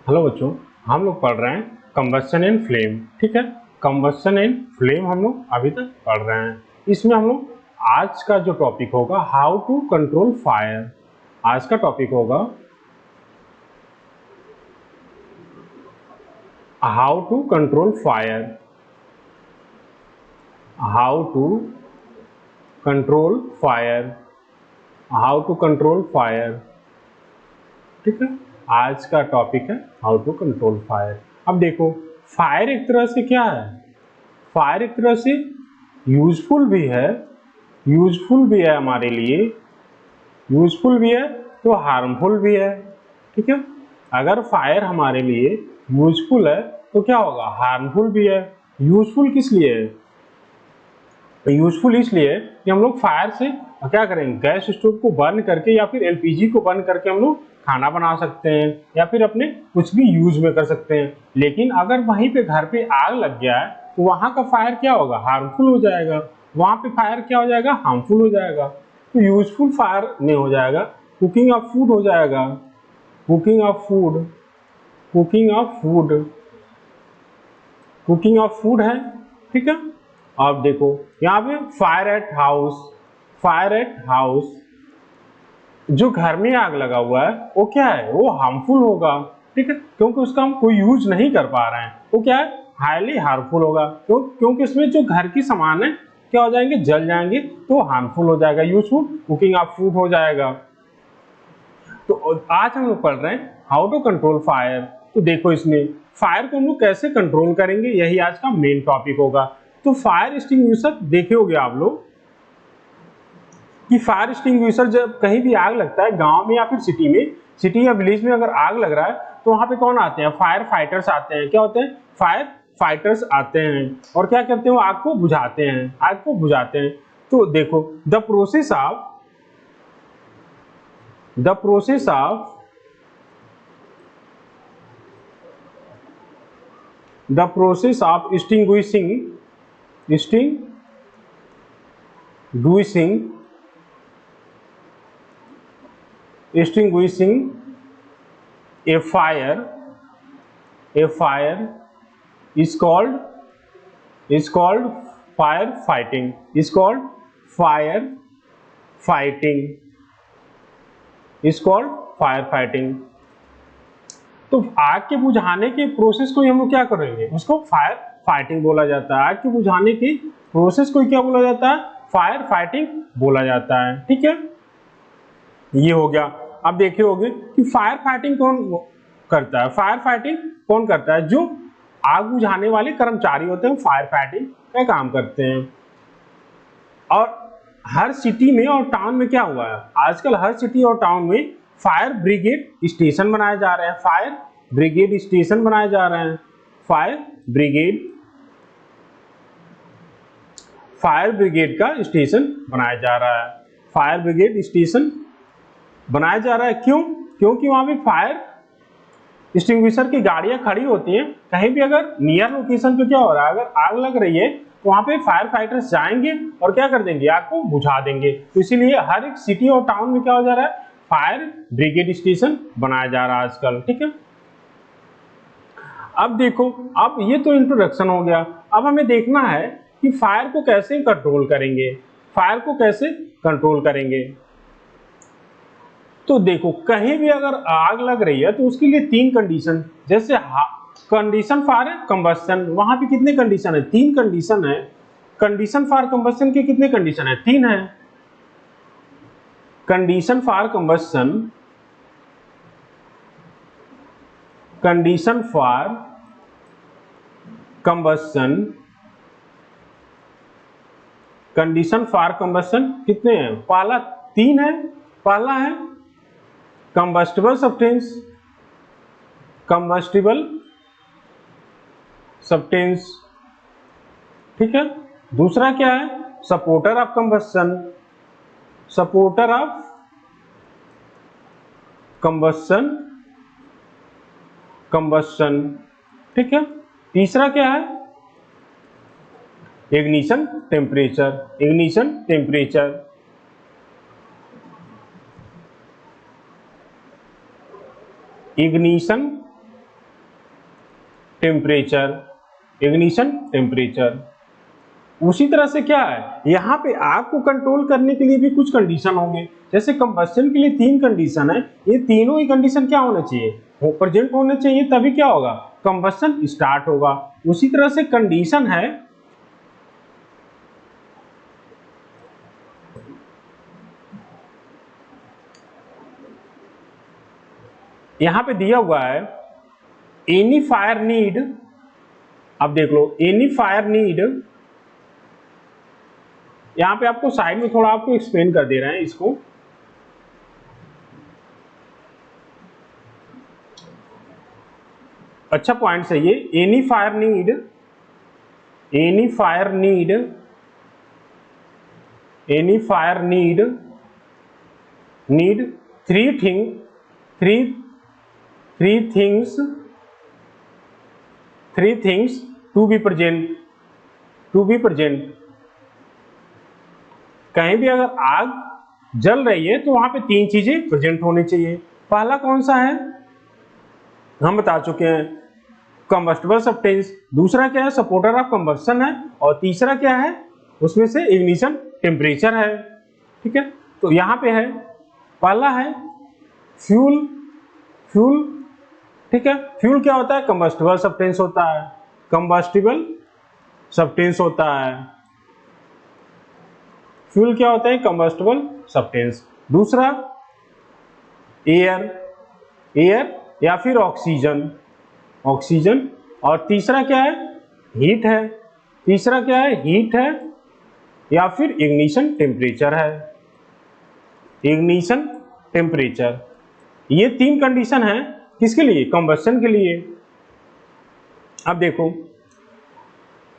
Hello बच्चों, हम लोग पढ़ रहे हैं कंबस्शन एंड फ्लेम। ठीक है, कंबस्शन एंड फ्लेम हम लोग अभी तक पढ़ रहे हैं। इसमें हम लोग आज का जो टॉपिक होगा हाउ टू कंट्रोल फायर। आज का टॉपिक होगा how to control fire. How to control fire. How to control fire. ठीक है, आज का टॉपिक है हाउ टू कंट्रोल फायर। अब देखो, फायर एक तरह से क्या है? फायर एक तरह से यूजफुल भी है, यूजफुल भी है हमारे लिए, यूजफुल भी है तो हार्मफुल भी है। ठीक है, अगर फायर हमारे लिए यूजफुल है तो क्या होगा? हार्मफुल भी है। यूजफुल किस लिए है? यूजफुल इसलिए कि हम लोग फायर से क्या करेंगे, गैस स्टोव को बर्न करके या फिर एलपीजी को बर्न करके हम लोग खाना बना सकते हैं या फिर अपने कुछ भी यूज में कर सकते हैं। लेकिन अगर वहीं पे घर पे आग लग गया है तो वहां का फायर क्या होगा? हार्मफुल हो जाएगा। वहां पे फायर क्या हो जाएगा? हार्मफुल हो जाएगा। तो यूजफुल फायर नहीं हो जाएगा, कुकिंग ऑफ फूड हो जाएगा। Cooking of food, cooking of food, cooking of food है। ठीक है, अब देखो यहाँ पे fire eight house. Fire eight house, जो घर में आग लगा हुआ है वो क्या है? वो हार्मफुल होगा। ठीक है, क्योंकि उसका हम कोई यूज नहीं कर पा रहे हैं, वो क्या है? हाईली हार्मफुल होगा। क्योंकि इसमें जो घर की सामान है क्या हो जाएंगे? जल जाएंगे, तो हार्मफुल हो जाएगा। यूजफुल कुकिंग ऑफ फूड हो जाएगा। तो आज हम लोग पढ़ रहे हैं हाउ टू कंट्रोल फायर। तो देखो, इसमें फायर को हम लोग कैसे कंट्रोल करेंगे, यही आज का मेन टॉपिक होगा। तो फायर एक्सटिंग्विशर देखे होंगे आप लोग कि फायर एक्सटिंग्विशर जब कहीं भी आग लगता है, गांव में या फिर सिटी में, सिटी या विलेज में अगर आग लग रहा है तो वहां पे कौन आते हैं? फायर फाइटर्स आते हैं। क्या होते हैं? फायर फाइटर्स आते हैं और क्या करते हैं? वो आग को बुझाते हैं, आग को बुझाते हैं। तो देखो, the process of the process of the process of extinguishing a fire is called fire fighting, is called fire fighting, is called fire fighting। तो आग के बुझाने के प्रोसेस को हम लोग क्या करेंगे? उसको फायर फाइटिंग बोला जाता है। आग के बुझाने की प्रोसेस को क्या बोला जाता है? फायर फाइटिंग बोला जाता है। ठीक है, ये हो गया। अब देखे होंगे कि फायर फाइटिंग कौन करता है? फायर फाइटिंग कौन करता है? जो आग बुझाने वाले कर्मचारी होते हैं, फायर फाइटिंग का काम करते हैं। और हर सिटी में और टाउन में क्या हुआ है? आजकल हर सिटी और टाउन में फायर ब्रिगेड स्टेशन बनाए जा रहे हैं। फायर ब्रिगेड स्टेशन बनाए जा रहे हैं। फायर ब्रिगेड, फायर ब्रिगेड का स्टेशन बनाया जा रहा है। फायर ब्रिगेड स्टेशन बनाया जा रहा है। क्यों? क्योंकि वहां पे फायर एक्सटिंग्विशर की गाड़ियां खड़ी होती हैं। कहीं भी अगर नियर लोकेशन पे क्या हो रहा है, अगर आग लग रही है तो वहां पे फायर फाइटर्स जाएंगे और क्या कर देंगे? आग को बुझा देंगे। तो इसीलिए हर एक सिटी और टाउन में क्या हो जा रहा है? फायर ब्रिगेड स्टेशन बनाया जा रहा है आजकल। ठीक है, अब देखो, अब ये तो इंट्रोडक्शन हो गया। अब हमें देखना है कि फायर को कैसे कंट्रोल करेंगे। फायर को कैसे कंट्रोल करेंगे? तो देखो, कहीं भी अगर आग लग रही है तो उसके लिए तीन कंडीशन, जैसे कंडीशन फॉर कंबस्शन, वहां पे कितने कंडीशन है? तीन कंडीशन है। कंडीशन फॉर कंबस्शन के कितने कंडीशन है? तीन है। Condition for combustion, condition for combustion, condition for combustion कितने हैं? पहला तीन है। पहला है कंबस्टिबल सब्सटेंस, कंबस्टिबल सब्सटेंस। ठीक है, दूसरा क्या है? Supporter of combustion, supporter of combustion, combustion. ठीक है, तीसरा क्या है? Ignition temperature, ignition temperature. Ignition temperature, ignition temperature. उसी तरह से क्या है, यहाँ पे आग को कंट्रोल करने के लिए भी कुछ कंडीशन होंगे। जैसे कंबस्शन के लिए 3 कंडीशन है, ये तीनों ही कंडीशन क्या होने चाहिए, वो प्रेजेंट होने चाहिए, तभी क्या होगा, कंबस्शन स्टार्ट होगा। उसी तरह से कंडीशन है यहाँ पे दिया हुआ है एनी फायर नीड, अब देख लो एनी फायर नीड, यहां पे आपको साइड में थोड़ा आपको एक्सप्लेन कर दे रहे हैं इसको। अच्छा पॉइंट है ये, any fire need, any fire need, any fire need, need three things to be present, to be present. कहीं भी अगर आग जल रही है तो वहां पे 3 चीजें प्रेजेंट होनी चाहिए। पहला कौन सा है, हम बता चुके हैं, कंबस्टिबल सब्सटेंस। दूसरा क्या है, सपोर्टर ऑफ कंबस्शन है। और तीसरा क्या है, उसमें से इग्निशन टेम्परेचर है। ठीक है, तो यहां पे है, पहला है फ्यूल, फ्यूल। ठीक है, फ्यूल क्या होता है, कंबस्टिबल सब्सटेंस होता है, कंबस्टिबल सब्सटेंस होता है। फ्यूल क्या होता है, कंबस्टिबल सब्सटेंस। दूसरा एयर, एयर या फिर ऑक्सीजन, ऑक्सीजन। और तीसरा क्या है, हीट है। तीसरा क्या है, हीट है या फिर इग्निशन टेम्परेचर है, इग्निशन टेम्परेचर। ये 3 कंडीशन है किसके लिए, कंबस्शन के लिए। अब देखो,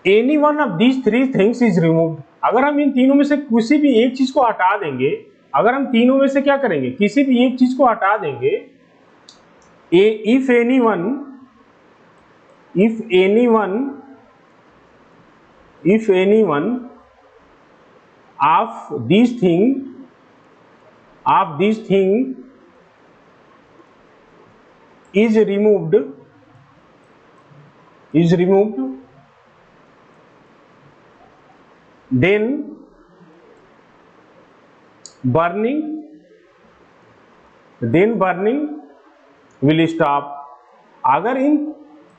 any one of these 3 things is removed, अगर हम इन तीनों में से किसी भी एक चीज को हटा देंगे, अगर हम तीनों में से क्या करेंगे, किसी भी एक चीज को हटा देंगे, if any one of these thing is removed, then burning will stop। अगर इन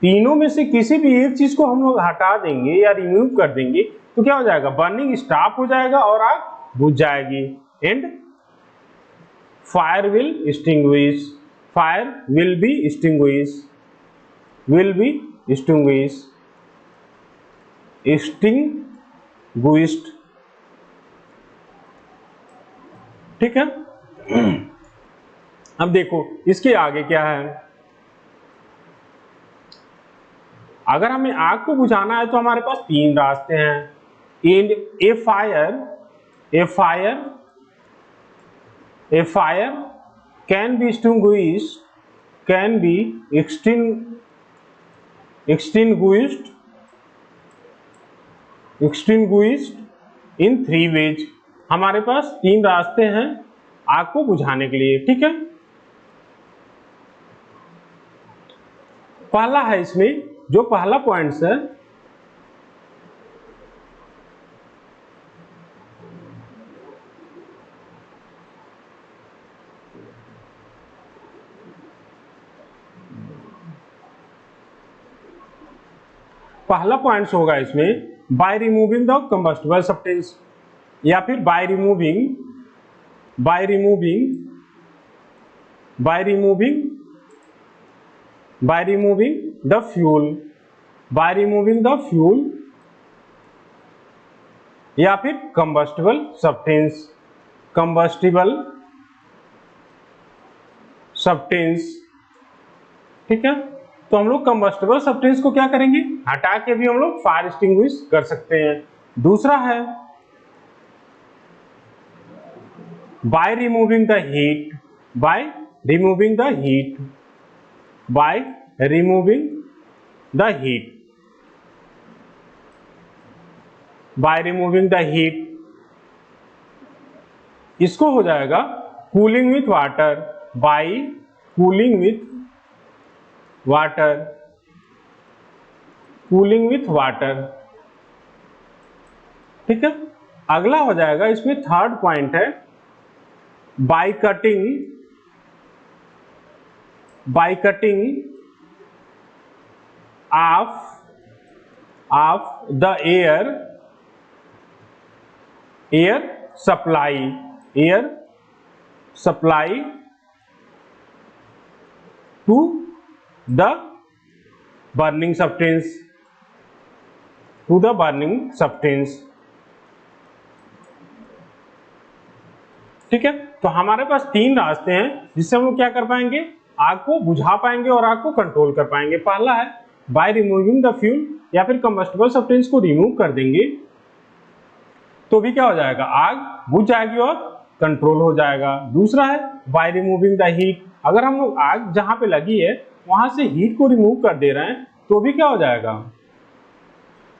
तीनों में से किसी भी एक चीज को हम लोग हटा देंगे या रिमूव कर देंगे तो क्या हो जाएगा, बर्निंग स्टॉप हो जाएगा और आग बुझ जाएगी। And fire will extinguish, fire will be extinguished, extinguished। ठीक है, अब देखो इसके आगे क्या है, अगर हमें आग को बुझाना है तो हमारे पास 3 रास्ते हैं। ए fire can be extinguished in 3 ways। हमारे पास 3 रास्ते हैं आग को बुझाने के लिए। ठीक है, पहला है, इसमें जो पहला पॉइंट है, पहला पॉइंट होगा इसमें bye removing the combustible substance, या फिर बाय रिमूविंग द फ्यूल, या फिर कंबस्टिबल सब्सटेंस। ठीक है, तो हम लोग कंबस्टिबल सब्सटेंस को क्या करेंगे, हटा के भी हम लोग फायर एक्सटिंग्विश कर सकते हैं। दूसरा है by removing the heat, by removing the heat, इसको हो जाएगा cooling with water, by cooling with water. Cooling with water. ठीक है, अगला हो जाएगा, इसमें थर्ड पॉइंट है by cutting off the air supply to the burning substance. ठीक है, तो हमारे पास तीन रास्ते हैं जिससे हम लोग क्या कर पाएंगे, आग को बुझा पाएंगे और आग को कंट्रोल कर पाएंगे। पहला है बाय रिमूविंग द फ्यूल, या फिर कंबस्टिबल सब्सटेंस को रिमूव कर देंगे तो भी क्या हो जाएगा, आग बुझ जाएगी और कंट्रोल हो जाएगा। दूसरा है बाय रिमूविंग द हीट, अगर हम लोग आग जहां पे लगी है वहां से हीट को रिमूव कर दे रहे हैं तो भी क्या हो जाएगा,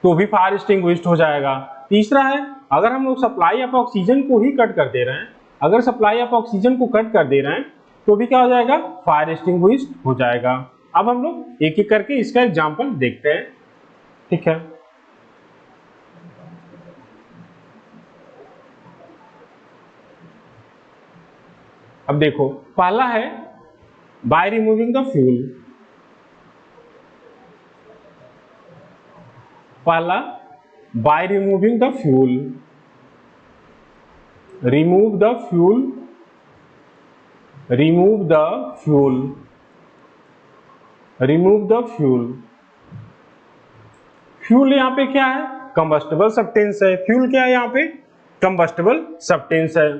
तो भी फायर एक्सटिंग्विश्ड हो जाएगा। तीसरा है अगर हम लोग सप्लाई ऑफ ऑक्सीजन को ही कट कर दे रहे हैं, अगर सप्लाई ऑफ ऑक्सीजन को कट कर दे रहे हैं तो भी क्या हो जाएगा, फायर एक्सटिंग्विश्ड हो जाएगा। अब हम लोग एक एक करके इसका एग्जांपल देखते हैं। ठीक है, अब देखो, पहला है बाय रिमूविंग द फ्यूल। पहला bye removing the fuel, remove the fuel fuel यहाँ पे क्या है, कंबस्टिबल सब्सटेंस है। फ्यूल क्या है यहाँ पे, कंबस्टिबल सब्सटेंस है।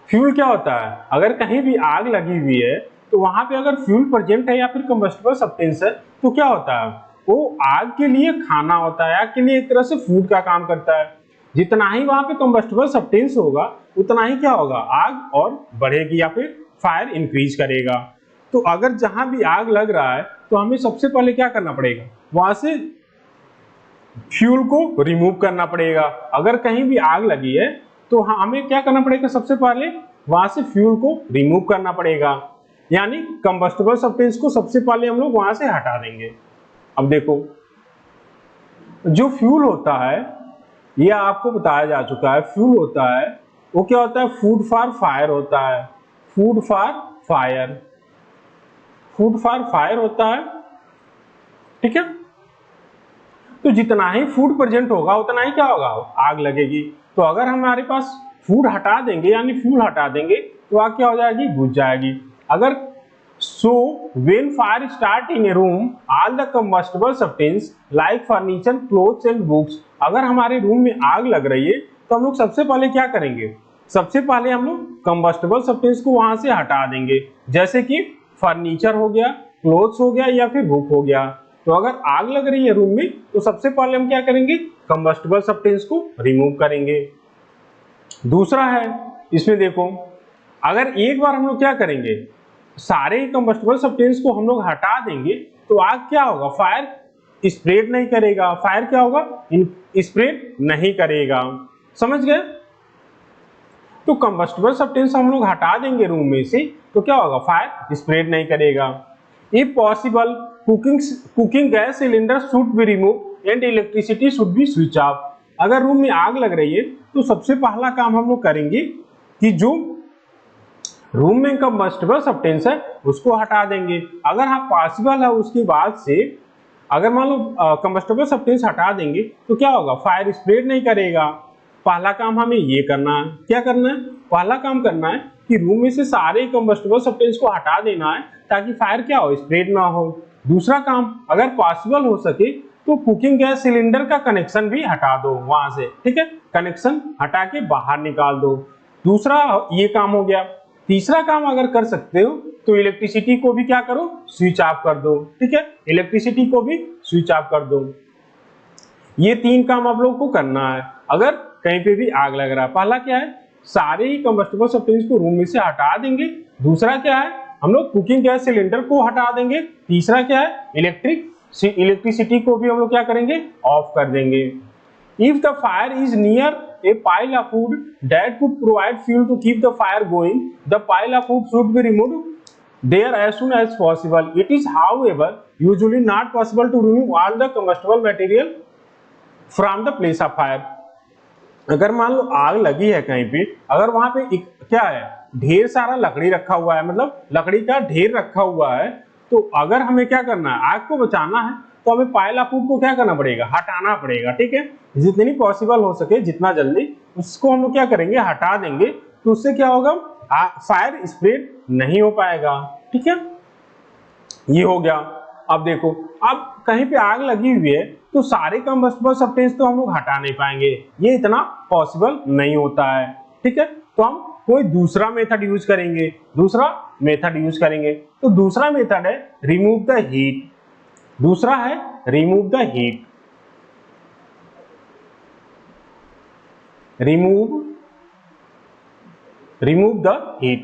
फ्यूल क्या होता है, अगर कहीं भी आग लगी हुई है तो वहां पे अगर फ्यूल प्रेजेंट है या फिर कंबस्टिबल सब्सटेंस है तो क्या होता है, वो आग के लिए खाना होता है, आग के लिए एक तरह से फूड का काम करता है। जितना ही वहां पे कंबस्टिबल सब्सटेंस होगा उतना ही क्या होगा, आग और बढ़ेगी या फिर फायर इंक्रीज करेगा। तो अगर जहां भी आग लग रहा है तो हमें सबसे पहले क्या करना पड़ेगा, वहां से फ्यूल को रिमूव करना पड़ेगा। अगर कहीं भी आग लगी है तो हमें क्या करना पड़ेगा, सबसे पहले वहां से फ्यूल को रिमूव करना पड़ेगा, यानी कंबस्टिबल सब्सटेंस को सबसे पहले हम लोग वहां से हटा देंगे। अब देखो, जो फ्यूल होता है यह आपको बताया जा चुका है, फ्यूल होता है वो क्या होता है, फूड फॉर फायर होता है। फूड फॉर फायर होता है। ठीक है, तो जितना ही फूड प्रेजेंट होगा उतना ही क्या होगा, आग लगेगी। तो अगर हमारे पास फूड हटा देंगे यानी फ्यूल हटा देंगे तो आग क्या हो जाएगी, बुझ जाएगी। अगर so when fire start in a room all the combustible substance like furniture clothes and books, अगर हमारे रूम में आग लग रही है तो हम लोग सबसे पहले क्या करेंगे, सबसे पहले हम लोग कंबस्टिबल सब्सटेंस को वहां से हटा देंगे, जैसे कि फर्नीचर हो गया, क्लोथ्स हो गया या फिर बुक हो गया। तो अगर आग लग रही है रूम में तो सबसे पहले हम क्या करेंगे, कंबस्टिबल सब्सटेंस को रिमूव करेंगे। दूसरा है, इसमें देखो, अगर एक बार हम लोग क्या करेंगे, सारे कंबस्टिबल सब्सटेंस को हम लोग हटा देंगे तो आग क्या होगा, फायर स्प्रेड नहीं करेगा। फायर क्या होगा, स्प्रेड नहीं करेगा। समझ गए? तो कंबस्टिबल सब्सटेंस हम लोग हटा देंगे रूम में से तो क्या होगा, फायर स्प्रेड नहीं करेगा। If possible cooking gas cylinder should be remove and electricity should be switch off. अगर रूम में आग लग रही है तो सबसे पहला काम हम लोग करेंगे कि जो रूम में कंबस्टिबल सब्सटेंस है उसको हटा देंगे। अगर हाँ पॉसिबल है उसके बाद से अगर मान लो कंबस्टिबल सब्सटेंस हटा देंगे तो क्या होगा, फायर स्प्रेड नहीं करेगा। पहला काम हमें ये करना है, क्या करना है, पहला काम करना है कि रूम में से सारे कंबस्टिबल सब्सटेंस को हटा देना है ताकि फायर क्या हो, स्प्रेड ना हो। दूसरा काम, अगर पॉसिबल हो सके तो कुकिंग गैस सिलेंडर का कनेक्शन भी हटा दो वहां से। ठीक है, कनेक्शन हटा के बाहर निकाल दो। दूसरा ये काम हो गया। तीसरा काम अगर कर सकते हो तो इलेक्ट्रिसिटी को भी क्या करो, स्विच ऑफ कर दो। ठीक है, इलेक्ट्रिसिटी को भी स्विच ऑफ कर दो। ये तीन काम आप लोग को करना है अगर कहीं पे भी आग लग रहा है। पहला क्या है, सारे ही कंबस्टिबल सब्सटेंस को रूम में से हटा देंगे। दूसरा क्या है, हम लोग कुकिंग गैस सिलेंडर को हटा देंगे। तीसरा क्या है, इलेक्ट्रिसिटी को भी हम लोग क्या करेंगे, ऑफ कर देंगे। If the fire is near a pile of wood that could provide fuel to keep the fire going, the pile of wood should be removed there as soon as possible. It is however usually not possible to remove all the combustible material from the place of fire. अगर मान लो आग लगी है कहीं पे, अगर वहां पे क्या है, ढेर सारा लकड़ी रखा हुआ है, मतलब लकड़ी का ढेर रखा हुआ है, तो अगर हमें क्या करना है, आग को बचाना है, तो हमें पाइल ऑफ वुड को क्या करना पड़ेगा, हटाना पड़ेगा, ठीक है। जितनी पॉसिबल हो सके जितना जल्दी उसको हम लोग क्या करेंगे, हटा देंगे, तो उससे क्या होगा, फायर स्प्रेड नहीं हो पाएगा, ठीक है। ये हो गया। अब देखो, अब कहीं पे आग लगी हुई है तो सारे कंबस्टिबल सब्सटेंस तो हम लोग हटा नहीं पाएंगे, ये इतना पॉसिबल नहीं होता है, ठीक है। तो हम कोई दूसरा मेथड यूज करेंगे, तो दूसरा मेथड है रिमूव द हीट। दूसरा है remove the heat, remove the heat,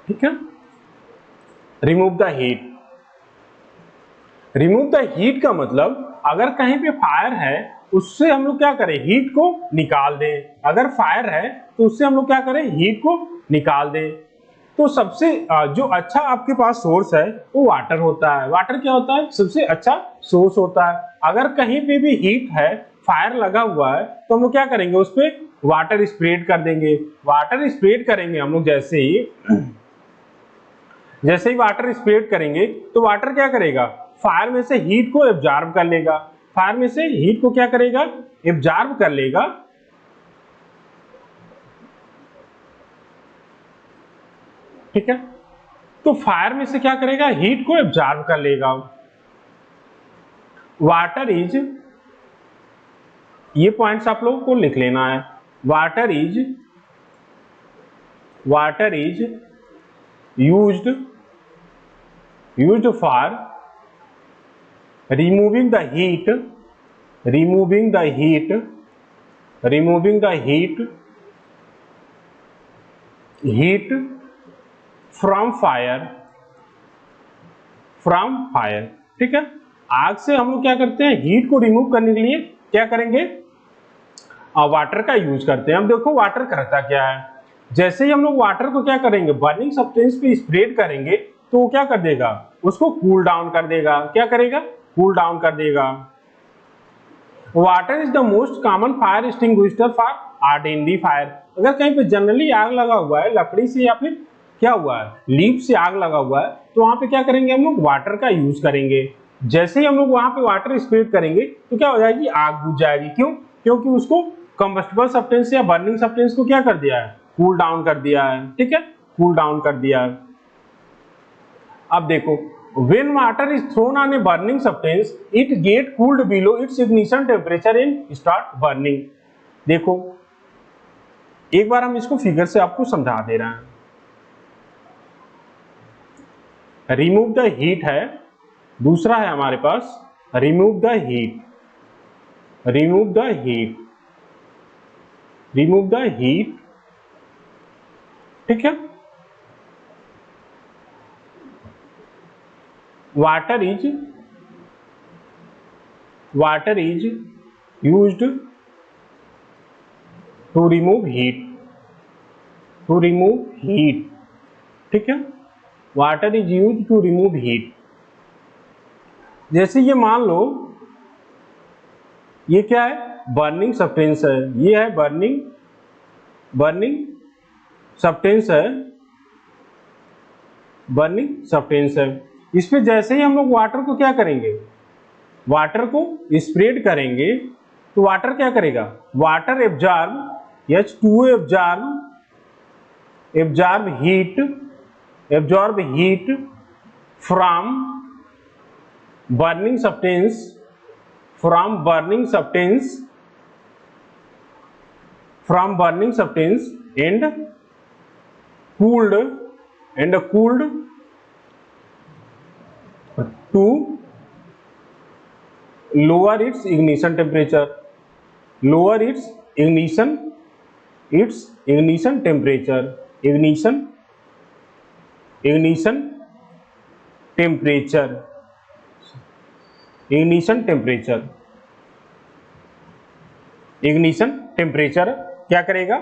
ठीक है। रिमूव द हीट का मतलब अगर कहीं पे फायर है उससे हम लोग क्या करें, हीट को निकाल दें। अगर फायर है तो उससे हम लोग क्या करें, हीट को निकाल दें। तो सबसे जो अच्छा आपके पास सोर्स है वो वाटर होता है। वाटर क्या होता है, सबसे अच्छा सोर्स होता है। अगर कहीं पे भी हीट है, फायर लगा हुआ है, तो हम लोग क्या करेंगे, उस पर वाटर स्प्रेड कर देंगे। वाटर स्प्रेड करेंगे हम लोग, जैसे ही वाटर स्प्रेड करेंगे तो वाटर क्या करेगा, फायर में से हीट को एब्जॉर्ब कर लेगा। फायर में से हीट को क्या करेगा, एब्जॉर्ब कर लेगा, ठीक है। तो फायर में से क्या करेगा, हीट को एब्जॉर्ब कर लेगा। वाटर इज, ये पॉइंट्स आप लोगों को लिख लेना है। Water is used for removing the heat from fire, ठीक है। आग से हम लोग क्या करते हैं, हीट को रिमूव करने के लिए क्या करेंगे, वाटर का यूज करते हैं। अब देखो वाटर करता क्या है, जैसे ही हम लोग वाटर को क्या करेंगे, बर्निंग सब्सटेंस पे स्प्रेड करेंगे, तो वो क्या कर देगा, उसको कूल डाउन कर देगा। क्या करेगा, कूल डाउन कर देगा। Water is the most common fire extinguisher for ordinary fire. अगर कहीं पे जनरली आग लगा हुआ है लकड़ी से या फिर क्या हुआ है, लीफ से आग लगा हुआ है, तो वहां पे क्या करेंगे, हम लोग वाटर का यूज करेंगे। जैसे ही हम लोग वहां पे वाटर स्प्रेड करेंगे तो क्या हो जाएगी, आग बुझ जाएगी। क्यों, क्योंकि उसको कंबस्टिबल सब्सटेंस या बर्निंग सब्सटेंस को क्या कर दिया है, कूल डाउन कर दिया है, ठीक है, कूल डाउन कर दिया है। अब देखो, when water is thrown on a burning substance, it get cooled below its ignition temperature and start burning। देखो एक बार हम इसको फिगर से आपको समझा दे रहे हैं। रिमूव द हीट है, दूसरा है हमारे पास रिमूव द हीट, ठीक है। Water is used to remove heat, ठीक है। Water is used to remove heat. जैसे ये मान लो ये क्या है, बर्निंग सब्सटेंस है, ये है बर्निंग सब्सटेंस है, इस पे जैसे ही हम लोग वाटर को क्या करेंगे, वाटर को स्प्रेड करेंगे, तो वाटर क्या करेगा, water absorb H2O absorb heat from burning substance and cooled to lower its ignition temperature, ignition temperature, क्या करेगा,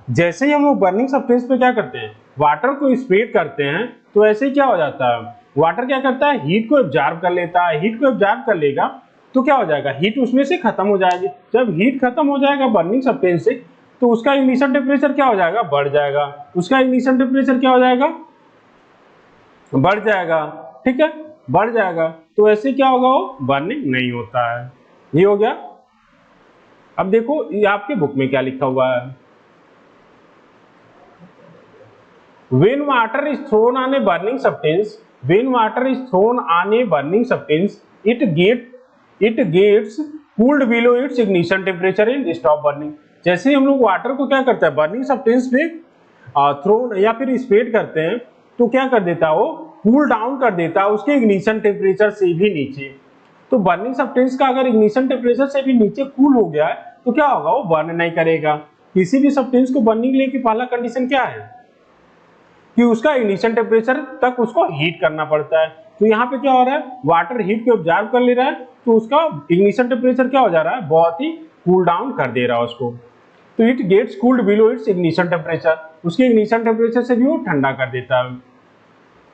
जैसे ही हम लोग बर्निंग सब्सटेंस पे क्या करते हैं, वाटर को स्प्रेड करते हैं, तो ऐसे ही क्या हो जाता है, वाटर क्या करता है, हीट को एब्जॉर्ब कर लेता है। हीट को एब्जॉर्ब कर लेगा तो क्या हो जाएगा, हीट उसमें से खत्म हो जाएगी। जब हीट खत्म हो जाएगा बर्निंग सब्सटेंस से, तो उसका इग्निशन टेम्परेचर क्या हो जाएगा, बढ़ जाएगा। उसका इग्निशन टेम्परेचर क्या हो जाएगा, बढ़ जाएगा। ठीक है, बढ़ जाएगा। तो ऐसे क्या होगा, वो बर्निंग नहीं होता है। ये हो गया। अब देखो ये आपके बुक में क्या लिखा हुआ है, when water is thrown on a burning substance, when water is thrown on a burning substance, it gets cooled below its ignition temperature and stop burning। जैसे ही हम लोग वाटर को क्या करते हैं, बर्निंग सब्सटेंस पे थ्रोन या फिर स्प्रेड करते हैं, तो क्या कर देता है, वो कूल डाउन कर देता है उसके इग्निशन टेम्परेचर से भी नीचे। तो बर्निंग सब्सटेंस का अगर इग्निशन टेम्परेचर से भी नीचे कूल हो गया है, तो क्या होगा, वो बर्न नहीं करेगा। किसी भी सब्सटेंस को बर्निंग के लिए पहला कंडीशन क्या है कि उसका इग्निशन टेम्परेचर तक उसको हीट करना पड़ता है। तो यहाँ पे क्या हो रहा है, वाटर हीट को ऑब्जर्व कर ले रहा है, तो उसका इग्निशन टेम्परेचर क्या हो जा रहा है, बहुत ही कूल डाउन कर दे रहा है उसको। तो it gets cooled below its ignition temperature, उसके इग्निशन टेम्परेचर से भी वो ठंडा कर देता है,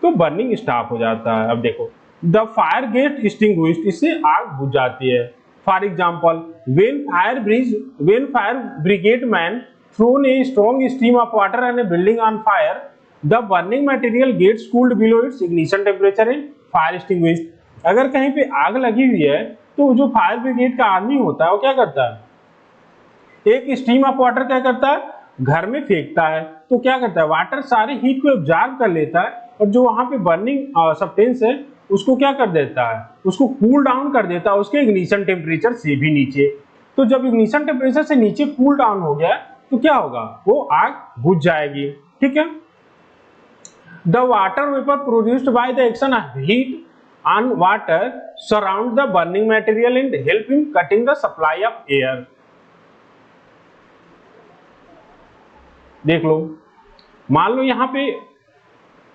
तो बर्निंग स्टॉप हो जाता है। अब देखो, द फायर गेट एक्सटिंग्विश्ड, इससे आग बुझ जाती है। For example, when fire brigade man thrown a strong stream of water and a building on fire, the burning material gets cooled below its ignition temperature and fire extinguished. अगर कहीं पे आग लगी हुई है, तो जो फायर ब्रिगेड का आदमी होता है वो क्या करता है, एक स्ट्रीम ऑफ वाटर क्या करता है, घर में फेंकता है। तो क्या करता है, वाटर सारे हीट को एब्जॉर्ब कर लेता है, और जो वहां पे बर्निंग सब्सटेंस है उसको क्या कर देता है, उसको कूल डाउन कर देता है उसके इग्निशन टेम्परेचर से भी नीचे। तो जब इग्निशन टेम्परेचर से नीचे कूल डाउन हो गया, तो क्या होगा, वो आग बुझ जाएगी। ठीक है। The water vapour produced by the action of heat on water surround the burning material and help in cutting the supply of air. देख लो, मान लो यहाँ पे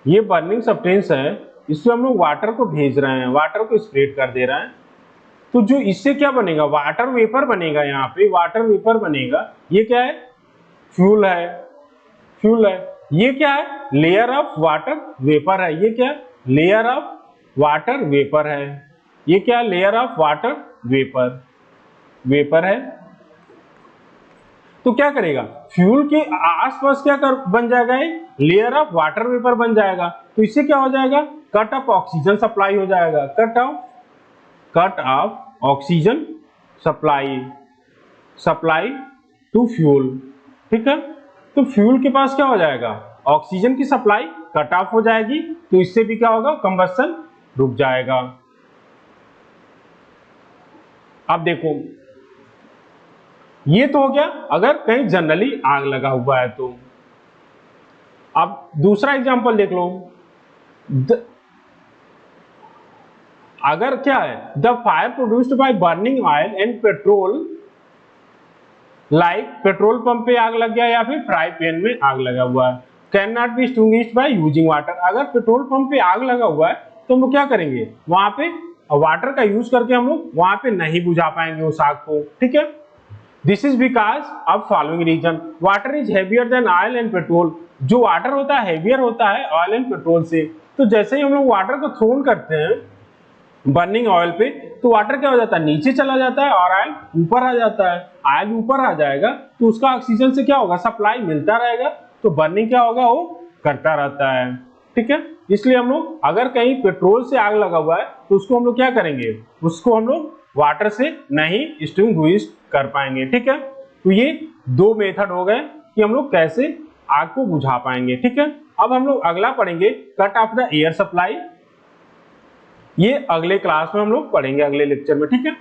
ये बर्निंग सब्सटेंस है, इसमें हम लोग वाटर को भेज रहे हैं, वाटर को स्प्रेड कर दे रहे हैं। तो जो इससे क्या बनेगा, वाटर वेपर बनेगा। यहाँ पे वाटर वेपर बनेगा। ये क्या है, फ्यूल है, फ्यूल है। ये क्या है, लेयर ऑफ वाटर वेपर है। ये क्या, लेयर ऑफ वाटर वेपर है। ये क्या, layer of water vapour, vapour है। तो क्या करेगा, फ्यूल के आसपास क्या बन जाएगा, लेयर ऑफ वाटर वेपर बन जाएगा। तो इससे क्या हो जाएगा, कट ऑफ ऑक्सीजन सप्लाई हो जाएगा। Cut off oxygen supply to fuel. ठीक है। तो फ्यूल के पास क्या हो जाएगा, ऑक्सीजन की सप्लाई कट ऑफ हो जाएगी। तो इससे भी क्या होगा, कंबस्शन रुक जाएगा। अब देखो, ये तो हो गया अगर कहीं जनरली आग लगा हुआ है तो। अब दूसरा एग्जांपल देख लो, अगर क्या है, the fire produced by burning oil and petrol, like petrol pump पे आग लग गया या फिर फ्राई पैन में आग लगा हुआ है, can not be extinguished by using water. अगर पेट्रोल पंप पे आग लगा हुआ है तो हम लोग क्या करेंगे, वहां पे वाटर का यूज करके हम लोग वहां पे नहीं बुझा पाएंगे उस आग को। ठीक है। This is because of following reason, water is heavier than oil and petrol. जो वाटर होता है हेवियर होता है ऑयल एंड पेट्रोल से। तो जैसे ही हम लोग वाटर को थ्रोन करते हैं बर्निंग ऑयल पे, तो वाटर क्या हो जाता है, नीचे चला जाता है और ऑयल ऊपर आ जाता है। ऑयल ऊपर आ जाएगा तो उसका ऑक्सीजन से क्या होगा, सप्लाई मिलता रहेगा, तो बर्निंग क्या होगा, वो करता रहता है। ठीक है। इसलिए हम लोग अगर कहीं पेट्रोल से आग लगा हुआ है तो उसको हम लोग क्या करेंगे, उसको हम लोग वाटर से नहीं एक्सटिंग्विश कर पाएंगे। ठीक है। तो ये दो मेथड हो गए कि हम लोग कैसे आग को बुझा पाएंगे। ठीक है। अब हम लोग अगला पढ़ेंगे, cut off the air supply. ये अगले क्लास में हम लोग पढ़ेंगे, अगले लेक्चर में। ठीक है।